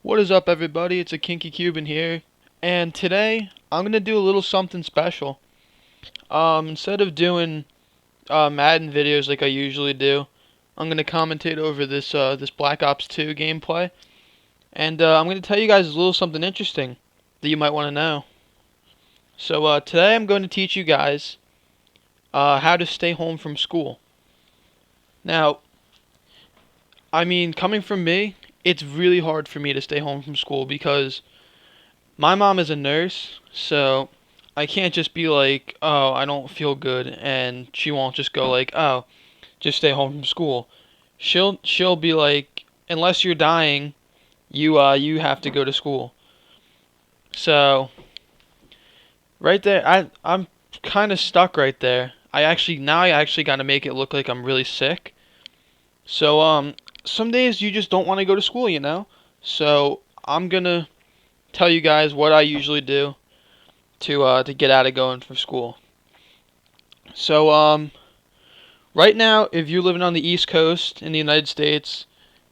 What is up, everybody? It's a Kinky Cuban here, and today I'm gonna do a little something special. Instead of doing Madden videos like I usually do, I'm gonna commentate over this Black Ops 2 gameplay, and I'm gonna tell you guys a little something interesting that you might want to know. So today I'm going to teach you guys how to stay home from school. Now, coming from me, it's really hard for me to stay home from school because my mom is a nurse, so I can't just be like, "Oh, I don't feel good," and she won't just go like, "Oh, just stay home from school." She'll be like, "Unless you're dying, you have to go to school." So, right there, I'm kind of stuck right there. I actually got to make it look like I'm really sick. So, some days you just don't want to go to school, you know? So, I'm going to tell you guys what I usually do to get out of going for school. So right now, if you're living on the East Coast in the United States,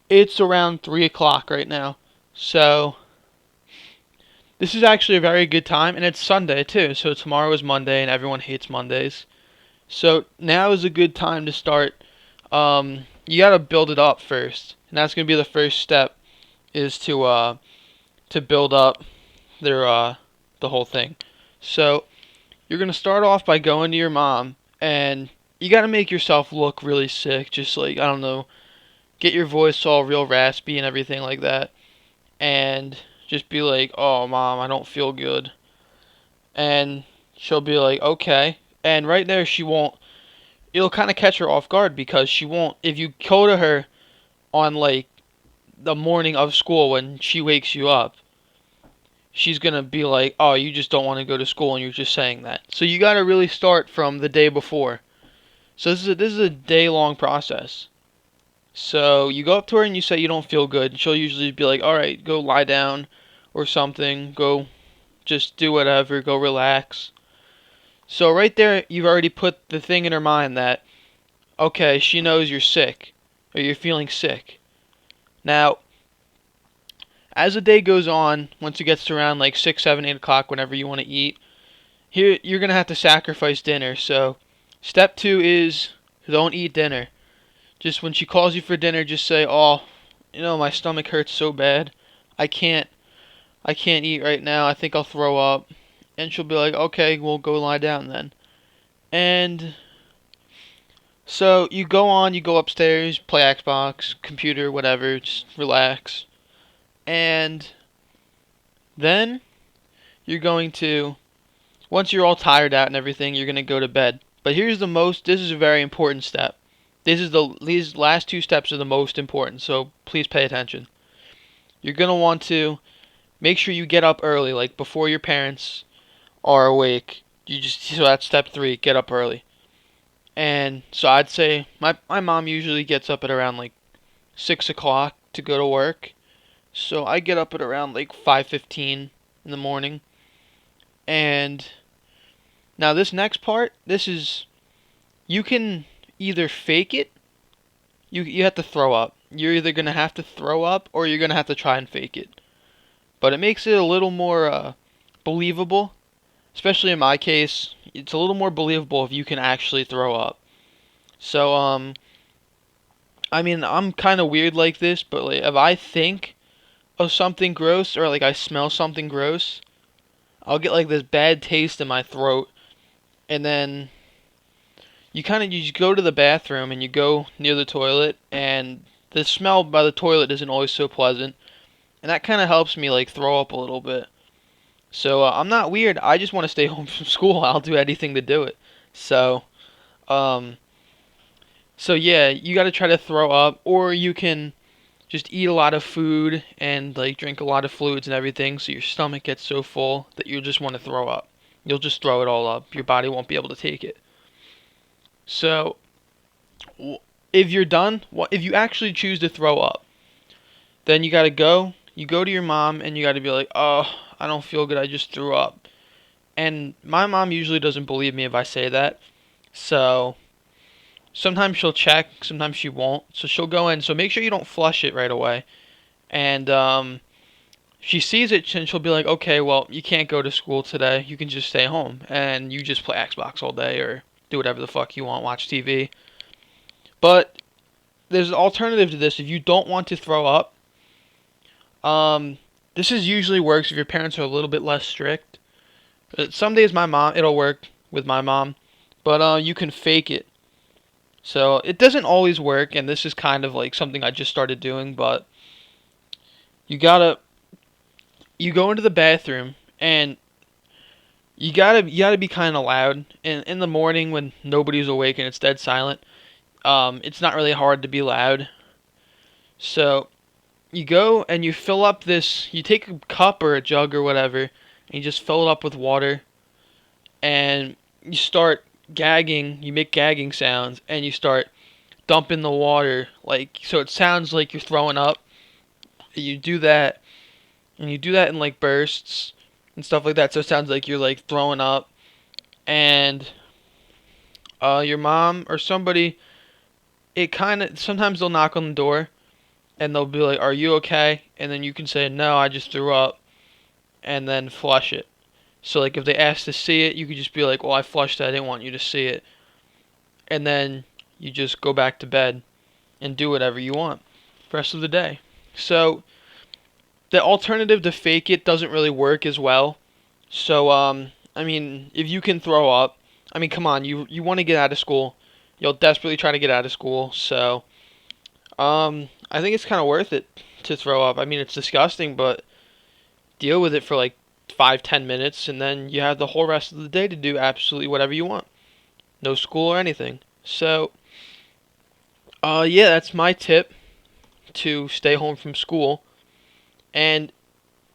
it's around 3 o'clock right now. So this is actually a very good time, and it's Sunday too. So tomorrow is Monday, and everyone hates Mondays. So now is a good time to start. You gotta build it up first, and that's gonna be the first step is to build up the whole thing. So you're gonna start off by going to your mom, and you gotta make yourself look really sick. Just like, I don't know, get your voice all real raspy and everything like that, and just be like, "Oh, mom, I don't feel good," and she'll be like, "Okay," and right there she won't. It'll kind of catch her off guard because she won't. If you go to her on like the morning of school when she wakes you up, she's gonna be like, "Oh, you just don't want to go to school, and you're just saying that." So you gotta really start from the day before. So this is a day long process. So you go up to her and you say you don't feel good. She'll usually be like, "All right, go lie down or something. Go just do whatever. Go relax." So right there, you've already put the thing in her mind that okay, she knows you're sick or you're feeling sick. Now, as the day goes on, once it gets to around like 6, 7, 8 o'clock, whenever you want to eat, here you're gonna have to sacrifice dinner. So step two is don't eat dinner. Just when she calls you for dinner, just say, "Oh, my stomach hurts so bad. I can't I can't eat right now. I think I'll throw up." And she'll be like, "Okay, we'll go lie down then." And so you go upstairs, play Xbox, computer, whatever, just relax. And then you're going to once you're all tired out and everything, you're going to go to bed. But this is a very important step. These last two steps are the most important, so please pay attention. You're going to want to make sure you get up early, like before your parents are awake. So that's step three, get up early. And so I'd say my mom usually gets up at around like 6 o'clock to go to work. So I get up at around like 5:15 in the morning. And now this next part, this is you can either fake it. You have to throw up. You're either gonna have to throw up or you're gonna have to try and fake it. But it makes it a little more believable. Especially in my case, it's a little more believable if you can actually throw up. So I'm kind of weird like this, but like if I think of something gross or like I smell something gross, I'll get like this bad taste in my throat, and then you just go to the bathroom and you go near the toilet, and the smell by the toilet isn't always so pleasant, and that kind of helps me like throw up a little bit. So I'm not weird. I just want to stay home from school. I'll do anything to do it. So um, so yeah, you got to try to throw up, or you can just eat a lot of food and like drink a lot of fluids and everything, so your stomach gets so full that you just want to throw up. You'll just throw it all up. Your body won't be able to take it. So if you're done, if you actually choose to throw up, then you gotta go. You go to your mom and you gotta be like, "Oh, I don't feel good. I just threw up." And my mom usually doesn't believe me if I say that. So sometimes she'll check, sometimes she won't. So she'll go in. So make sure you don't flush it right away. And She sees it and she'll be like, okay, well, you can't go to school today. You can just stay home and you just play Xbox all day or do whatever the fuck you want, watch TV. But there's an alternative to this. If you don't want to throw up, this is usually works if your parents are a little bit less strict. Some days it'll work with my mom, but you can fake it. So it doesn't always work, and this is kind of like something I just started doing, but you gotta you go into the bathroom and you gotta be kind of loud. And in the morning when nobody's awake and it's dead silent, it's not really hard to be loud. So you go and you fill up this. You take a cup or a jug or whatever, and you just fill it up with water, and you start gagging. You make gagging sounds, and you start dumping the water like so it sounds like you're throwing up. You do that, and you do that in like bursts and stuff like that. So it sounds like you're like throwing up, and your mom or somebody. It kind of sometimes they'll knock on the door and they'll be like, "Are you okay?" And then you can say, "No, I just threw up," and then flush it. So like if they ask to see it, you could just be like, "Well, I flushed it. I didn't want you to see it," and then you just go back to bed and do whatever you want the rest of the day. So the alternative to fake it doesn't really work as well. So I mean, if you can throw up, I mean, come on, you want to get out of school. You'll desperately try to get out of school. So I think it's kind of worth it to throw up. I mean, it's disgusting, but deal with it for like 5, 10 minutes, and then you have the whole rest of the day to do absolutely whatever you want. No school or anything. So, yeah, that's my tip to stay home from school. And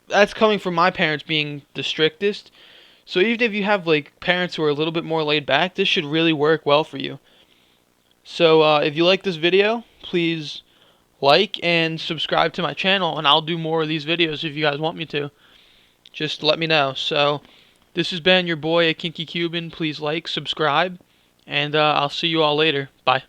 that's coming from my parents being the strictest. So even if you have like parents who are a little bit more laid back, this should really work well for you. So if you like this video, please like and subscribe to my channel, and I'll do more of these videos if you guys want me to. Just let me know. So this has been your boy, a Kinky Cuban. Please like, subscribe, and I'll see you all later. Bye.